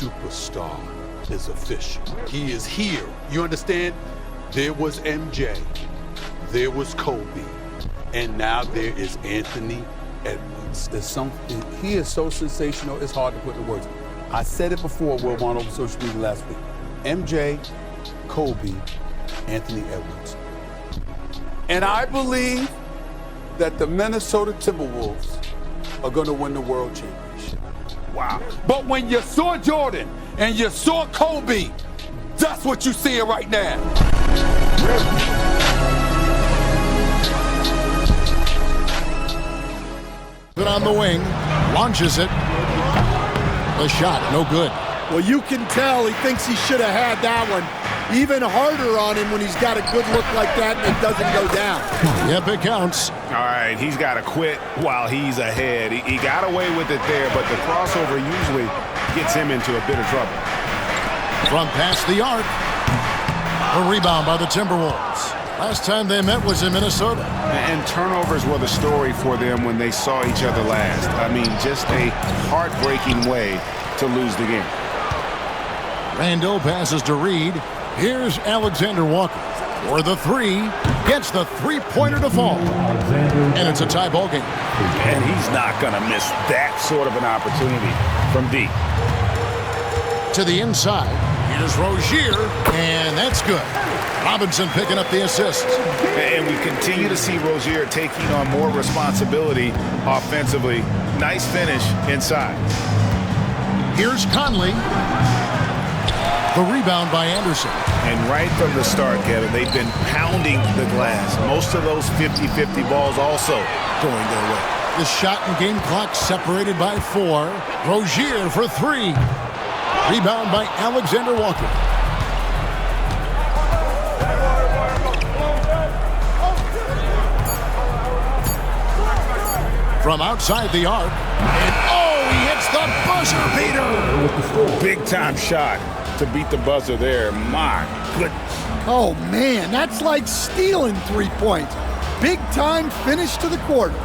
superstar is official. He is here. You understand? There was MJ, there was Kobe, and now there is Anthony Edwards. He is so sensational, it's hard to put in words. I said it before, Will, on over social media last week. MJ, Kobe, Anthony Edwards. And I believe that the Minnesota Timberwolves are going to win the world championship. Wow. But when you saw Jordan and you saw Kobe, that's what you see right now. On the wing, launches it. The shot, no good. Well, you can tell he thinks he should have had that one. Even harder on him when he's got a good look like that and it doesn't go down. Yep, it counts. All right, he's got to quit while he's ahead. He got away with it there, but the crossover usually gets him into a bit of trouble. From past the arc, a rebound by the Timberwolves. Last time they met was in Minnesota. And turnovers were the story for them when they saw each other last. I mean, just a heartbreaking way to lose the game. Randall passes to Reed. Here's Alexander Walker for the three. Gets the three-pointer to fall. And it's a tie ball game. And he's not going to miss that sort of an opportunity from deep. To the inside. Here's Rozier. And that's good. Robinson picking up the assist. And we continue to see Rozier taking on more responsibility offensively. Nice finish inside. Here's Conley. The rebound by Anderson. And right from the start, Kevin, they've been pounding the glass. Most of those 50-50 balls also going their way. The shot and game clock separated by 4. Rozier for 3. Rebound by Alexander Walker. From outside the arc. And oh, he hits the buzzer beater. Big time shot to beat the buzzer there. My goodness. Oh, man, that's like stealing 3 points. Big time finish to the quarter.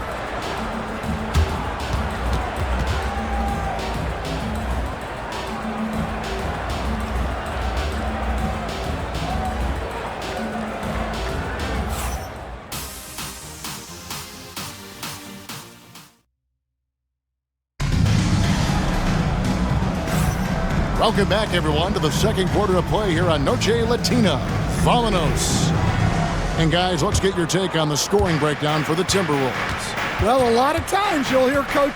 Welcome back, everyone, to the second quarter of play here on Noche Latina. Vámonos. And, guys, let's get your take on the scoring breakdown for the Timberwolves. Well, a lot of times you'll hear Coach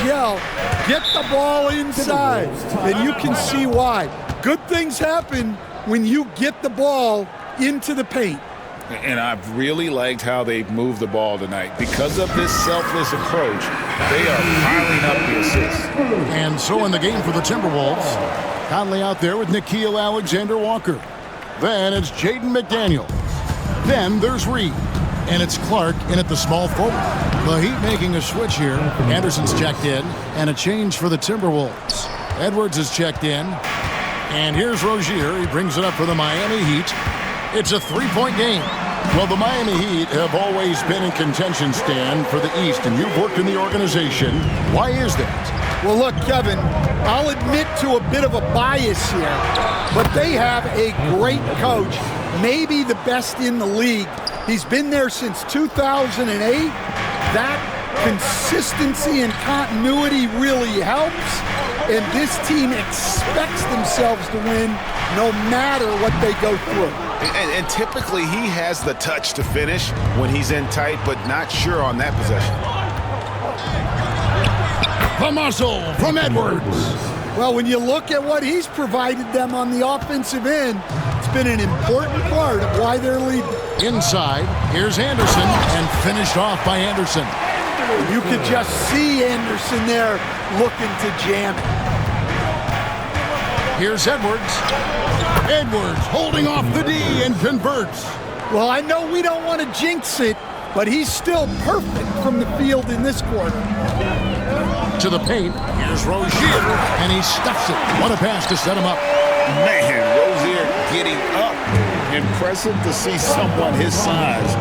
yell, get the ball inside, and you can see why. Good things happen when you get the ball into the paint. And I've really liked how they've moved the ball tonight. Because of this selfless approach, they are piling up the assists. And so in the game for the Timberwolves, Conley out there with Nickeil Alexander-Walker. Then it's Jaden McDaniels. Then there's Reed. And it's Clark in at the small forward. The Heat making a switch here. Anderson's checked in. And a change for the Timberwolves. Edwards is checked in. And here's Rozier. He brings it up for the Miami Heat. It's a three-point game. Well, the Miami Heat have always been in contention, Stan, for the East, and you've worked in the organization. Why is that? Well, look, Kevin, I'll admit to a bit of a bias here, but they have a great coach, maybe the best in the league. He's been there since 2008. That consistency and continuity really helps, and this team expects themselves to win no matter what they go through. And typically he has the touch to finish when he's in tight, but not sure on that possession. The muscle from Edwards. Well, when you look at what he's provided them on the offensive end, it's been an important part of why they're leading. Inside, here's Anderson, and finished off by Anderson. You could just see Anderson there looking to jam it. Here's Edwards. Edwards holding off the D and converts. Well, I know we don't want to jinx it, but he's still perfect from the field in this quarter. To the paint, here's Rozier, and he stuffs it. What a pass to set him up. Man, Rozier getting up Impressive to see someone his size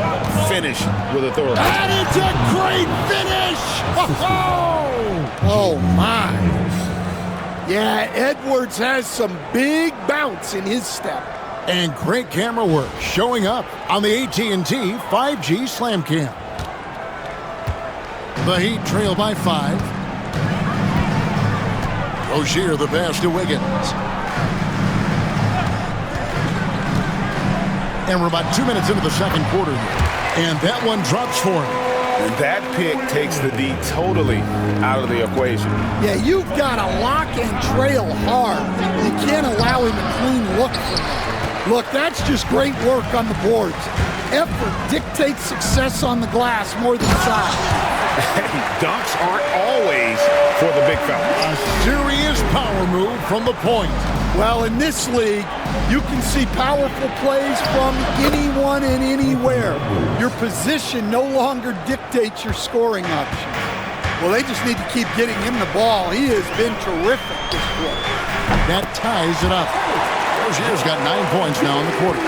finish with authority. And it's a great finish! Oh, my. Yeah, Edwards has some big bounce in his step. And great camera work showing up on the AT&T 5G Slam Cam. The Heat trail by 5. Rozier the pass to Wiggins. And we're about 2 minutes into the second quarter here. And that one drops for him. And that pick takes the D totally out of the equation. Yeah, you've got to lock and trail hard. You can't allow him a clean look from that. Look, that's just great work on the boards. Effort dictates success on the glass more than size. Dunks aren't always for the big fella. A serious power move from the point. Well, in this league, you can see powerful plays from anyone and anywhere. Your position no longer dictates your scoring option. Well, they just need to keep getting him the ball. He has been terrific this quarter. That ties it up. Rozier's got 9 points now in the quarter.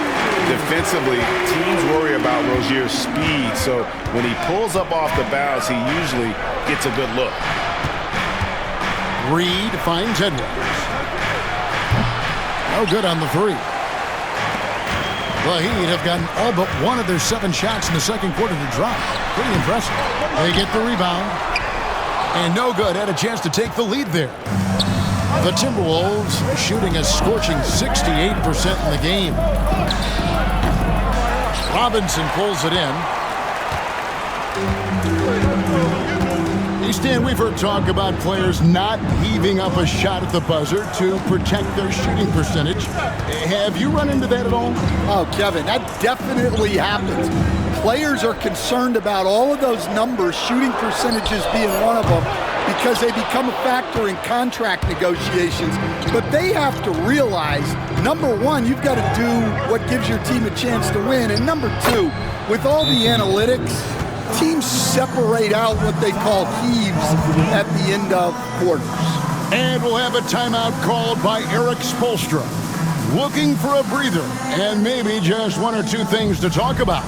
Defensively, teams worry about Rozier's speed, so when he pulls up off the bounce, he usually gets a good look. Reed finds Edwards. No good on the 3. The Heat have gotten all but one of their 7 shots in the second quarter to drop. Pretty impressive. They get the rebound. And no good. Had a chance to take the lead there. The Timberwolves shooting a scorching 68% in the game. Robinson pulls it in. Stan, we've heard talk about players not heaving up a shot at the buzzer to protect their shooting percentage. Have you run into that at all? Oh, Kevin, that definitely happens. Players are concerned about all of those numbers, shooting percentages being one of them, because they become a factor in contract negotiations. But they have to realize, number one, you've got to do what gives your team a chance to win. And number two, with all the analytics, teams separate out what they call heaves at the end of quarters. And we'll have a timeout called by Eric Spoelstra. Looking for a breather and maybe just 1 or 2 things to talk about.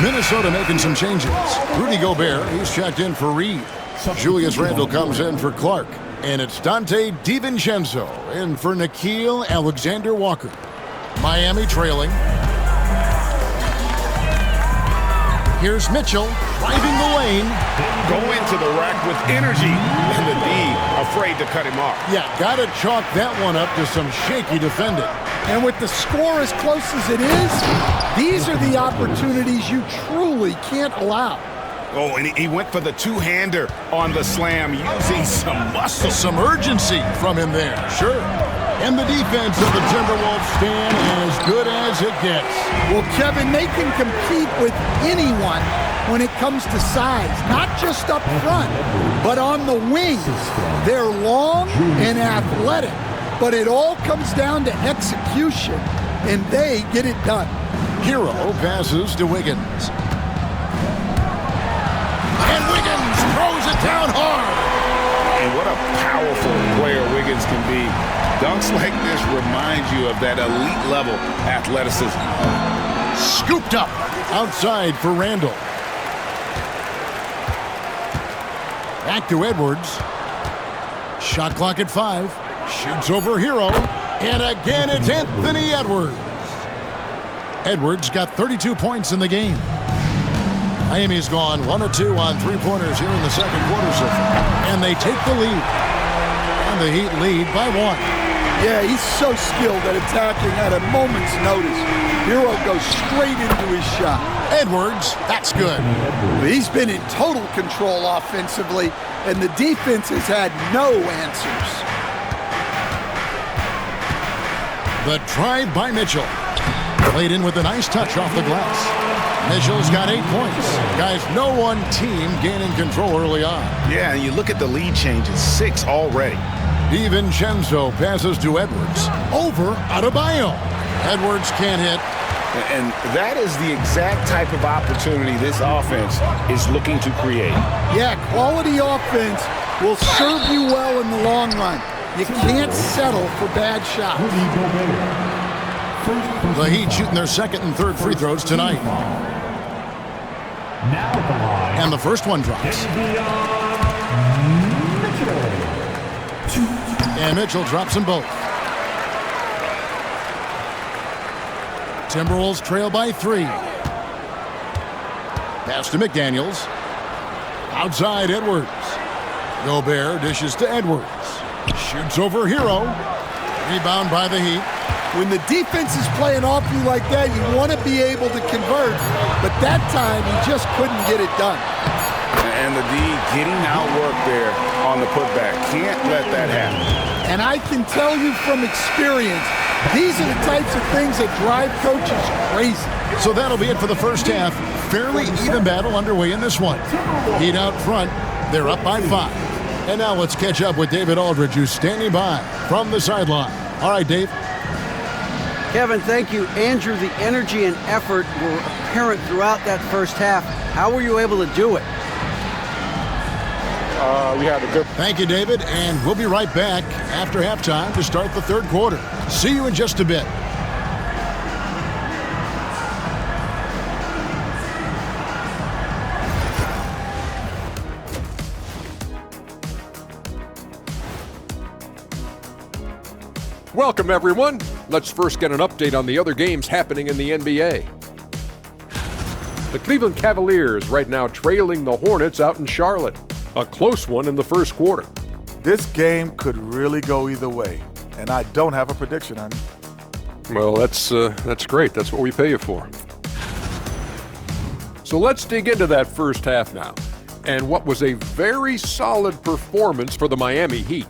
Minnesota making some changes. Rudy Gobert, he's checked in for Reed. Julius Randle comes in for Clark. And it's Dante DiVincenzo in for Nickeil Alexander-Walker. Miami trailing. Here's Mitchell driving the lane. Going to the rack with energy, and the D afraid to cut him off. Yeah, got to chalk that one up to some shaky defending. And with the score as close as it is, these are the opportunities you truly can't allow. Oh, and he went for the two-hander on the slam, using some muscle. Some urgency from him there, sure. And the defense of the Timberwolves stand as good as it gets. Well, Kevin, they can compete with anyone when it comes to size, not just up front, but on the wings. They're long and athletic, but it all comes down to execution, and they get it done. Hero passes to Wiggins. And Wiggins throws it down hard. And what a powerful player Wiggins can be. Dunks like this remind you of that elite level athleticism. Scooped up outside for Randle. Back to Edwards. Shot clock at 5. Shoots over Hero. And again, it's Anthony Edwards. Edwards got 32 points in the game. Miami's gone 1 of 2 on three-pointers here in the second quarter so far. And they take the lead. And the Heat lead by 1. Yeah, he's so skilled at attacking at a moment's notice. Hero goes straight into his shot. Edwards, that's good. He's been in total control offensively, and the defense has had no answers. The drive by Mitchell. Played in with a nice touch off the glass. Mitchell's got 8 points. Guys, no one team gaining control early on. Yeah, and you look at the lead changes, 6 already. DiVincenzo passes to Edwards. Over Adebayo. Edwards can't hit. And that is the exact type of opportunity this offense is looking to create. Yeah, quality offense will serve you well in the long run. You can't settle for bad shots. The Heat shooting their second and third free throws tonight. And the first one drops. And Mitchell drops them both. Timberwolves trail by 3. Pass to McDaniels. Outside Edwards. Gobert dishes to Edwards. Shoots over Hero. Rebound by the Heat. When the defense is playing off you like that, you want to be able to convert. But that time, he just couldn't get it done. And the D getting outwork there on the putback. Can't let that happen. And I can tell you from experience, these are the types of things that drive coaches crazy. So that'll be it for the first half. Fairly even battle underway in this one. Heat out front. They're up by 5. And now let's catch up with David Aldridge, who's standing by from the sideline. All right, Dave. Kevin, thank you. Andrew, the energy and effort were apparent throughout that first half. How were you able to do it? We had a good... Thank you, David, and we'll be right back after halftime to start the third quarter. See you in just a bit. Welcome, everyone. Let's first get an update on the other games happening in the NBA. The Cleveland Cavaliers right now trailing the Hornets out in Charlotte. A close one in the first quarter. This game could really go either way, and I don't have a prediction on it. Well, that's great. That's what we pay you for. So let's dig into that first half now, and what was a very solid performance for the Miami Heat.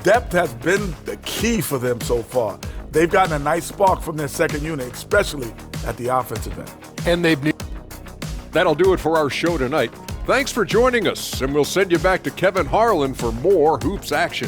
Depth has been the key for them so far. They've gotten a nice spark from their second unit, especially at the offensive end. And that'll do it for our show tonight. Thanks for joining us, and we'll send you back to Kevin Harlan for more hoops action.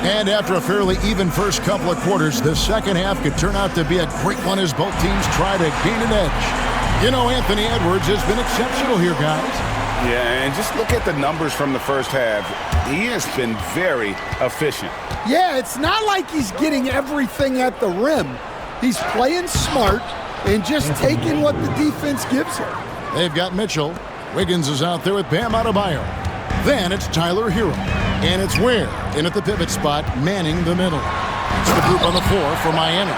And after a fairly even first couple of quarters, the second half could turn out to be a great one as both teams try to gain an edge. You know, Anthony Edwards has been exceptional here, guys. Yeah, and just look at the numbers from the first half. He has been very efficient. Yeah, it's not like he's getting everything at the rim. He's playing smart and just taking what the defense gives him. They've got Mitchell. Wiggins is out there with Bam Adebayo. Then it's Tyler Hero. And it's Ware in at the pivot spot, manning the middle. It's the group on the floor for Miami.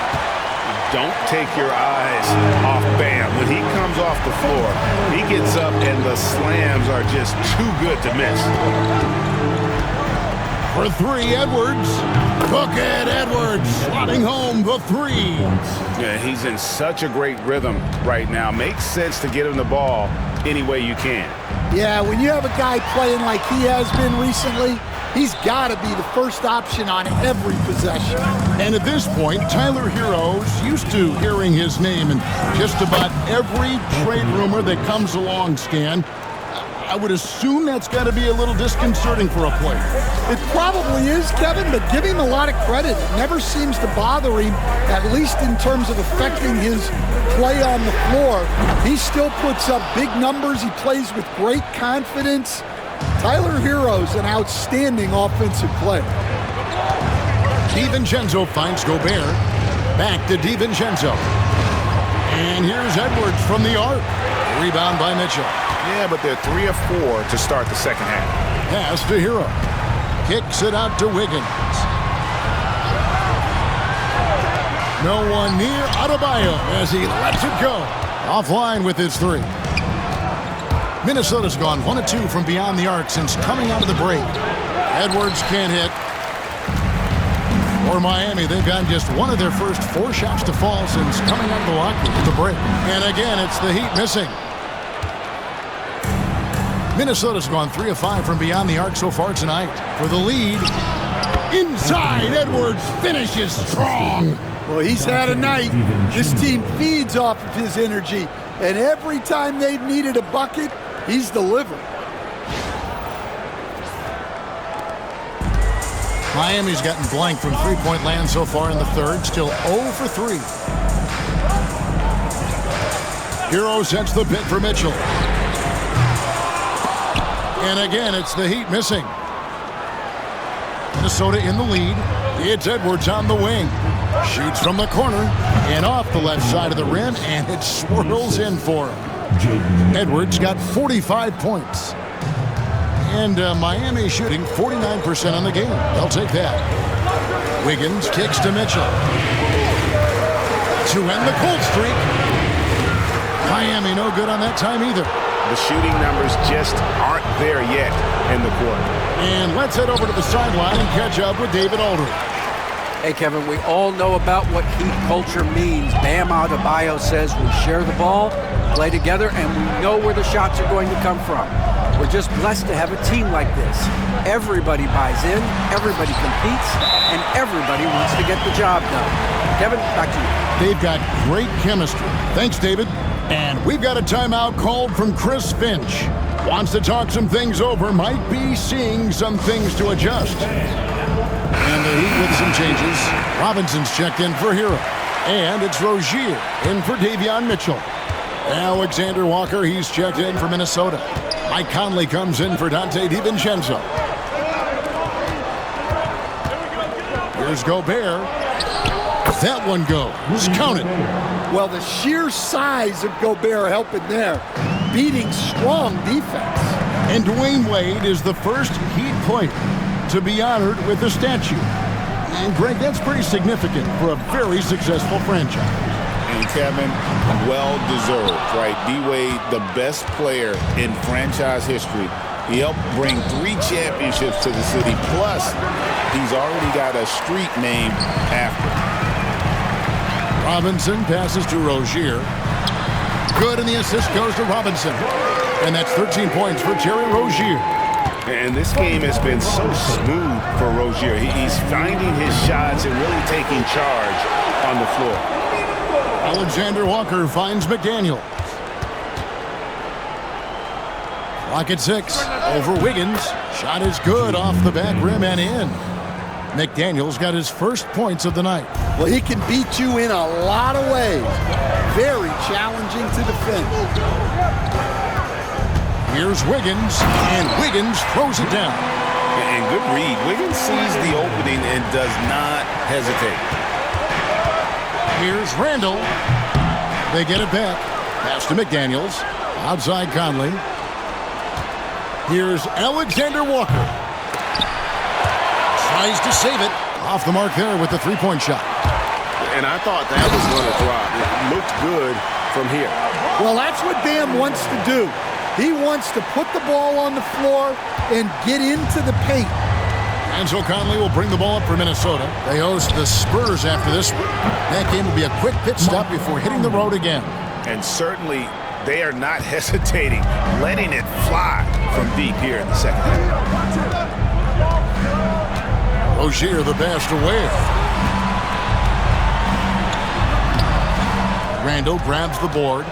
Don't take your eyes off Bam. When he comes off the floor, he gets up and the slams are just too good to miss. For 3, Edwards. Look at Edwards slotting home the 3. Yeah, he's in such a great rhythm right now. Makes sense to get him the ball any way you can. Yeah, when you have a guy playing like he has been recently, he's got to be the first option on every possession. And at this point, Tyler Hero's used to hearing his name in just about every trade rumor that comes along, Stan. I would assume that's got to be a little disconcerting for a player. It probably is, Kevin, but give him a lot of credit. It never seems to bother him, at least in terms of affecting his play on the floor. He still puts up big numbers. He plays with great confidence. Tyler Hero's an outstanding offensive player. DiVincenzo finds Gobert. Back to DiVincenzo. And here's Edwards from the arc. Rebound by Mitchell. Yeah, but they're 3 of 4 to start the second half. Pass to Hero. Kicks it out to Wiggins. No one near Adebayo as he lets it go. Offline with his 3. Minnesota's gone 1 of 2 from beyond the arc since coming out of the break. Edwards can't hit. For Miami, they've gotten just 1 of their first 4 shots to fall since coming out of the locker at the break. And again, it's the Heat missing. Minnesota's gone 3 of 5 from beyond the arc so far tonight. For the lead, inside, Edwards finishes strong. Well, he's had a night. This team feeds off of his energy, and every time they've needed a bucket, he's delivered. Miami's gotten blank from three-point land so far in the third, still 0 for 3. Hero sets the pit for Mitchell. And again, it's the Heat missing. Minnesota in the lead. It's Edwards on the wing. Shoots from the corner and off the left side of the rim, and it swirls in for him. Edwards got 45 points. And Miami shooting 49% on the game. They'll take that. Wiggins kicks to Mitchell. To end the cold streak. Miami no good on that time either. The shooting numbers just aren't there yet in the quarter. And let's head over to the sideline and catch up with David Aldridge. Hey, Kevin, we all know about what Heat culture means. Bam Adebayo says we share the ball, play together, and we know where the shots are going to come from. We're just blessed to have a team like this. Everybody buys in, everybody competes, and everybody wants to get the job done. Kevin, back to you. They've got great chemistry. Thanks, David. And we've got a timeout called from Chris Finch. Wants to talk some things over, might be seeing some things to adjust. And the Heat with some changes. Robinson's checked in for Hero. And it's Rozier in for Davion Mitchell. Alexander Walker, he's checked in for Minnesota. Mike Conley comes in for Dante DiVincenzo. Here's Gobert. That one goes. Counted. Well, the sheer size of Gobert helping there, beating strong defense. And Dwayne Wade is the first Heat player to be honored with a statue. And Greg, that's pretty significant for a very successful franchise. And Kevin, well deserved, right? D-Wade, the best player in franchise history. He helped bring 3 championships to the city. Plus, he's already got a street named after him. Robinson passes to Rozier. Good, and the assist goes to Robinson. And that's 13 points for Terry Rozier. And this game has been so smooth for Rozier. He's finding his shots and really taking charge on the floor. Alexander Walker finds McDaniel. Clock at 6. Over Wiggins. Shot is good off the back rim and in. McDaniel's got his first points of the night. Well, he can beat you in a lot of ways. Very challenging to defend. Here's Wiggins, and Wiggins throws it down. And good read. Wiggins sees the opening and does not hesitate. Here's Randall. They get it back. Pass to McDaniels. Outside Conley. Here's Alexander Walker. Tries to save it. Off the mark there with the three-point shot. And I thought that was going to drop. It looked good from here. Well, that's what Bam wants to do. He wants to put the ball on the floor and get into the paint. And so Conley will bring the ball up for Minnesota. They host the Spurs after this one. That game will be a quick pit stop before hitting the road again. And certainly they are not hesitating, letting it fly from deep here in the second half. Rozier the pass to Wade. Randall grabs the board.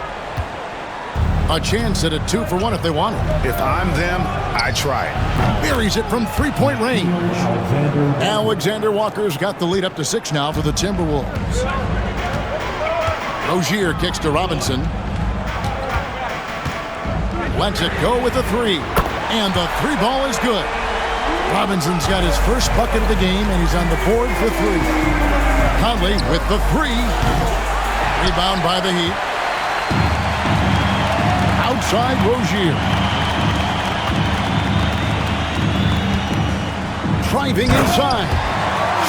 A chance at a 2-for-1 if they want it. If I'm them, I try it. Buries it from three-point range. Alexander Walker's got the lead up to 6 now for the Timberwolves. Rozier kicks to Robinson. Lets it go with a 3. And the 3 ball is good. Robinson's got his first bucket of the game, and he's on the board for 3. Conley with the 3. Rebound by the Heat. inside Rozier. Driving inside.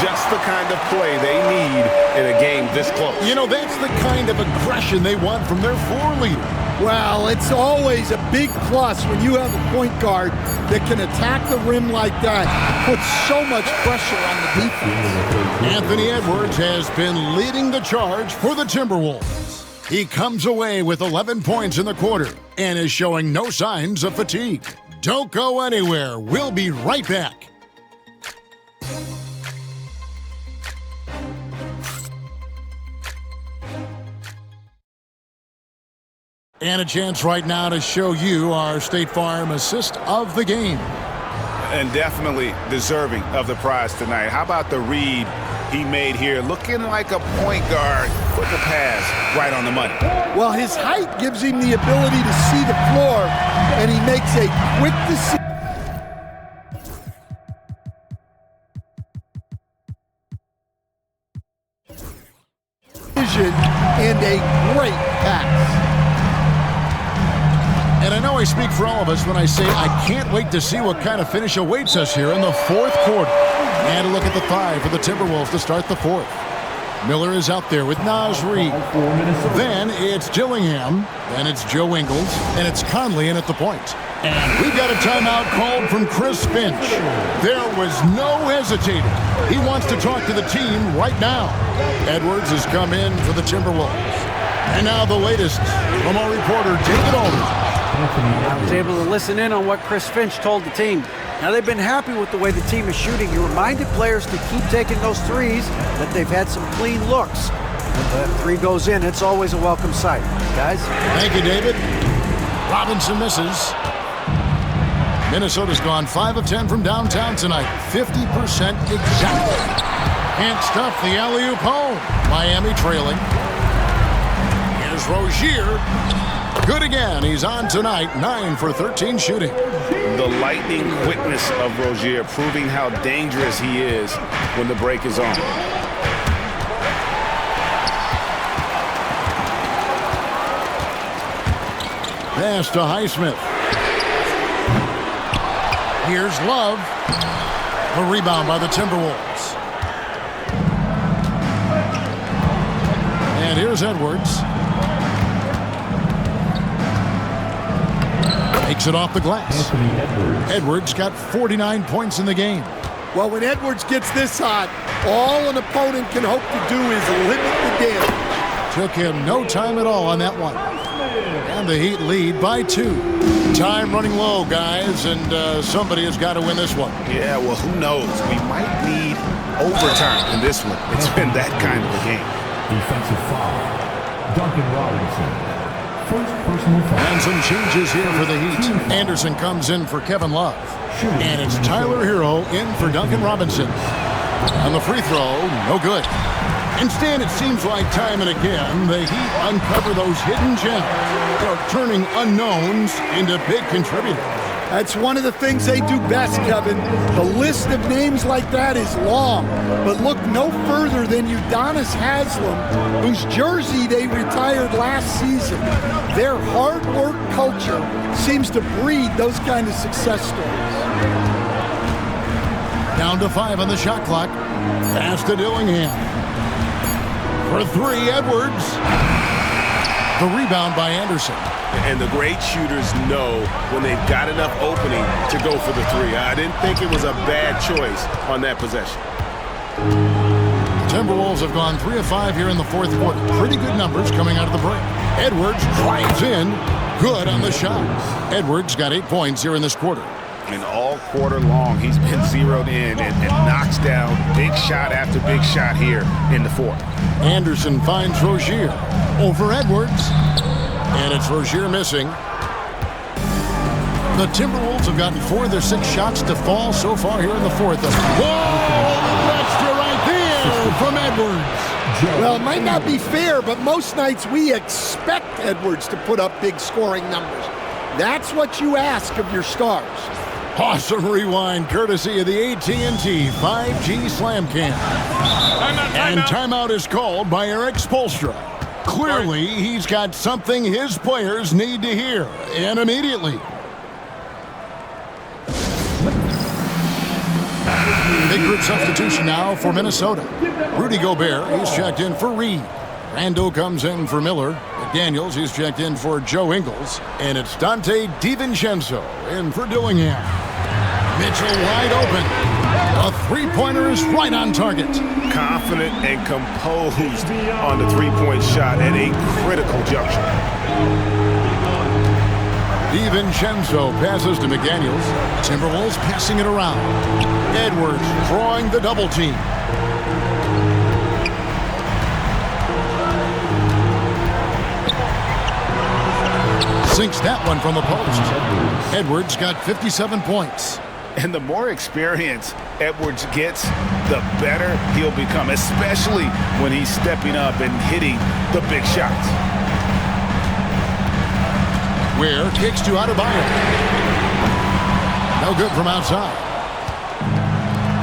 Just the kind of play they need in a game this close. You know, that's the kind of aggression they want from their floor leader. Well, it's always a big plus when you have a point guard that can attack the rim like that. Puts so much pressure on the defense. Anthony Edwards has been leading the charge for the Timberwolves. He comes away with 11 points in the quarter and is showing no signs of fatigue. Don't go anywhere. We'll be right back. And a chance right now to show you our State Farm assist of the game. And definitely deserving of the prize tonight. How about the read he made here? Looking like a point guard. Put the pass right on the money. Well, his height gives him the ability to see the floor, and he makes a quick decision and a great pass. And I know I speak for all of us when I say I can't wait to see what kind of finish awaits us here in the fourth quarter. And a look at the five for the Timberwolves to start the fourth. Miller is out there with Naz Reid. Then it's Dillingham. Then it's Joe Ingles. And it's Conley in at the point. And we've got a timeout called from Chris Finch. There was no hesitating. He wants to talk to the team right now. Edwards has come in for the Timberwolves. And now the latest from our reporter, David Aldridge. I was able to listen in on what Chris Finch told the team. Now, they've been happy with the way the team is shooting. He reminded players to keep taking those threes, that they've had some clean looks. When the three goes in, it's always a welcome sight. Guys? Thank you, David. Robinson misses. Minnesota's gone 5 of 10 from downtown tonight. 50% exactly. Can't stuff the alley-oop home. Miami trailing. Here's Rozier. Good again. He's on tonight. 9 for 13 shooting. The lightning quickness of Rozier, proving how dangerous he is when the break is on. Pass to Highsmith. Here's Love. A rebound by the Timberwolves. And here's Edwards. Takes it off the glass. Edwards got 49 points in the game. Well, when Edwards gets this hot, all an opponent can hope to do is limit the damage. Took him no time at all on that one. And the Heat lead by 2. Time running low, guys, and somebody has got to win this one. Yeah, well, who knows? We might need overtime in this one. It's been that kind of a game. Defensive foul. Duncan Robinson. First personal foul. And some changes here for the Heat. Anderson comes in for Kevin Love. And it's Tyler Hero in for Duncan Robinson. On the free throw, no good. Instead, it seems like time and again, the Heat uncover those hidden gems, turning unknowns into big contributors. That's one of the things they do best, Kevin. The list of names like that is long, but look no further than Udonis Haslem, whose jersey they retired last season. Their hard work culture seems to breed those kind of success stories. Down to 5 on the shot clock. Pass to Dillingham. For 3, Edwards. The rebound by Anderson. And the great shooters know when they've got enough opening to go for the 3. I didn't think it was a bad choice on that possession. Timberwolves have gone 3 of 5 here in the fourth quarter. Pretty good numbers coming out of the break. Edwards drives in. Good on the shot. Edwards got 8 points here in this quarter. And all quarter long, he's been zeroed in and knocks down big shot after big shot here in the fourth. Anderson finds Rozier over Edwards. And it's Rozier missing. The Timberwolves have gotten 4 of their 6 shots to fall so far here in the fourth. Whoa! Extra right there from Edwards. Well, it might not be fair, but most nights we expect Edwards to put up big scoring numbers. That's what you ask of your stars. Awesome rewind courtesy of the AT&T 5G Slam Cam. And timeout is called by Eric Spoelstra. Clearly, he's got something his players need to hear, and immediately. Big group substitution now for Minnesota. Rudy Gobert, he's checked in for Reed. Randall comes in for Miller. McDaniels, he's checked in for Joe Ingles. And it's Dante DiVincenzo in for Dillingham. Mitchell wide open. A three-pointer is right on target. Confident and composed on the three-point shot at a critical juncture. DiVincenzo passes to McDaniels. Timberwolves passing it around. Edwards drawing the double team. Sinks that one from the post. Edwards got 57 points. And the more experience Edwards gets, the better he'll become, especially when he's stepping up and hitting the big shots. Ware kicks to Adebayo. No good from outside.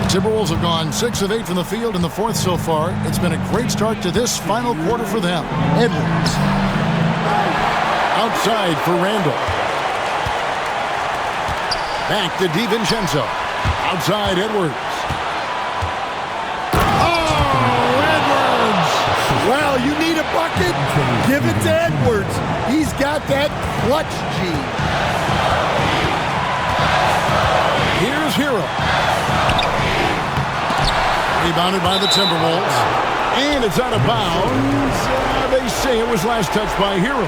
The Timberwolves have gone 6 of 8 from the field in the fourth so far. It's been a great start to this final quarter for them. Edwards. Outside for Randall. Back to DiVincenzo. Outside Edwards. Oh, Edwards! Well, you need a bucket? Give it to Edwards. He's got that clutch gene. Here's Hero. Rebounded by the Timberwolves. And it's out of bounds. They say it was last touched by Hero.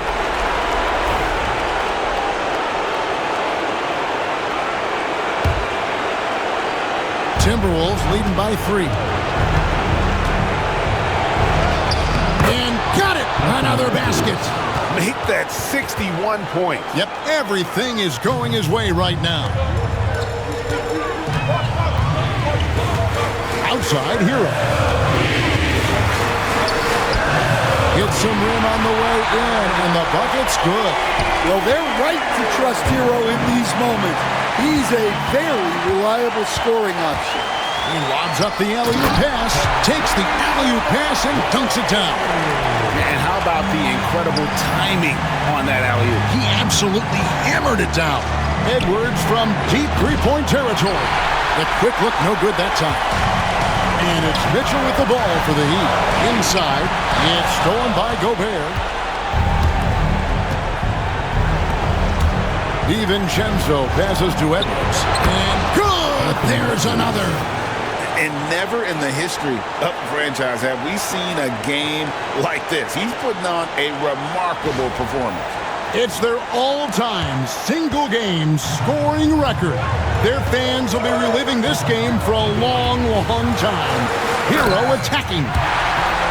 Timberwolves leading by 3. And got it! Another basket. Make that 61 points. Yep, everything is going his way right now. Outside, Hero. Gets some rim on the way in, and the bucket's good. Well, they're right to trust Hero in these moments. He's a very reliable scoring option. He lobs up the alley-oop pass, takes the alley-oop pass, and dunks it down. And how about the incredible timing on that alley-oop? He absolutely hammered it down. Edwards from deep three-point territory. The quick look, no good that time. And it's Mitchell with the ball for the Heat. Inside, it's stolen by Gobert. DiVincenzo passes to Edwards. And good! There's another. And never in the history of the franchise have we seen a game like this. He's putting on a remarkable performance. It's their all-time single-game scoring record. Their fans will be reliving this game for a long, long time. Hero attacking.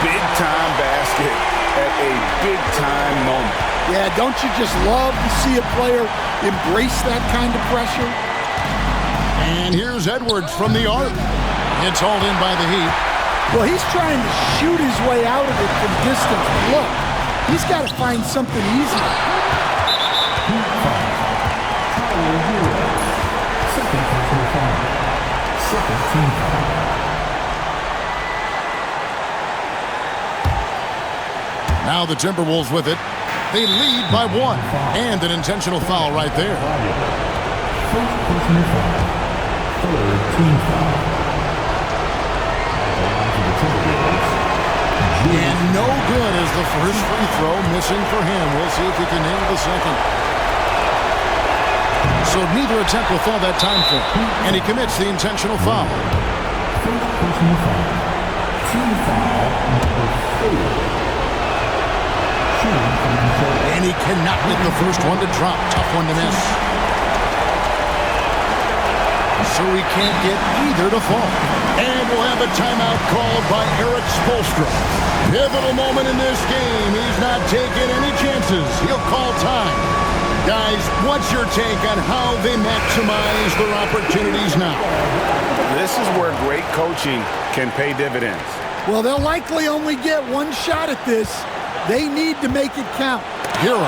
Big-time basket at a big-time moment. Yeah, don't you just love to see a player embrace that kind of pressure? And here's Edwards from the arc. It's hauled in by the Heat. Well, he's trying to shoot his way out of it from distance. Look, he's got to find something easy. Now the Timberwolves with it. They lead by 1. And an intentional foul right there. First personal foul. Third team foul. And no good as the first free throw missing for him. We'll see if he can nail the second. So neither attempt will fall that time for him. And he commits the intentional foul. First personal foul. Team foul number 4. And he cannot get the first one to drop. Tough one to miss. So he can't get either to fall. And we'll have a timeout called by Eric Spoelstra. Pivotal moment in this game. He's not taking any chances. He'll call time. Guys, what's your take on how they maximize their opportunities now? This is where great coaching can pay dividends. Well, they'll likely only get one shot at this. They need to make it count. Hero.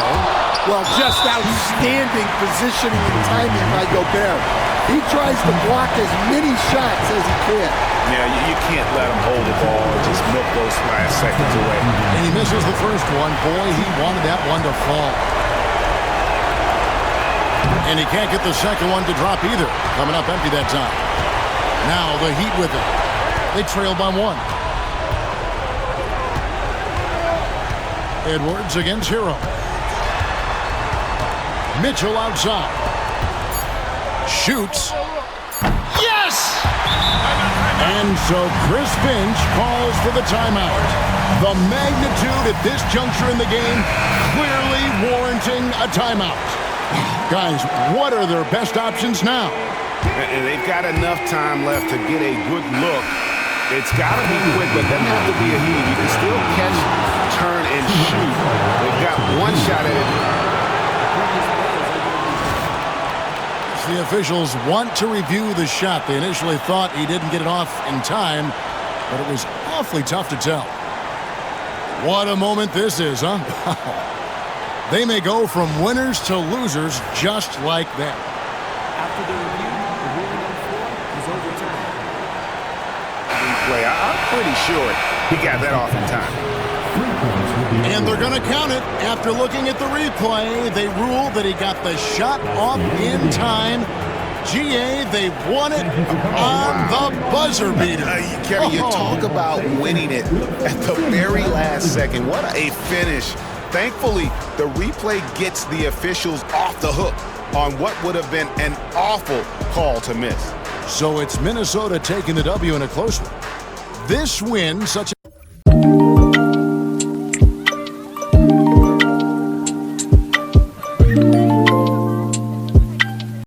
Well, just outstanding positioning and timing by Gobert. He tries to block as many shots as he can. Yeah, you can't let him hold the ball and just milk those last seconds away. And he misses the first one. Boy, he wanted that one to fall. And he can't get the second one to drop either. Coming up empty that time. Now the Heat with it. They trail by 1. Edwards against Hero. Mitchell outside. Shoots. Yes! And so Chris Finch calls for the timeout. The magnitude at this juncture in the game clearly warranting a timeout. Guys, what are their best options now? And they've got enough time left to get a good look. It's got to be quick, but doesn't have to be a heat. You can still catch, turn, and shoot. They've got one shot at it. The officials want to review the shot. They initially thought he didn't get it off in time, but it was awfully tough to tell. What a moment this is, huh? They may go from winners to losers just like that. After the review, the ruling on the floor is overturned. I'm pretty sure he got that off in time. And they're going to count it. After looking at the replay, they rule that he got the shot off in time. GA, they won it on the buzzer beater. Kevin, you talk about winning it at the very last second. What a finish. Thankfully, the replay gets the officials off the hook on what would have been an awful call to miss. So it's Minnesota taking the W in a close one. This win, such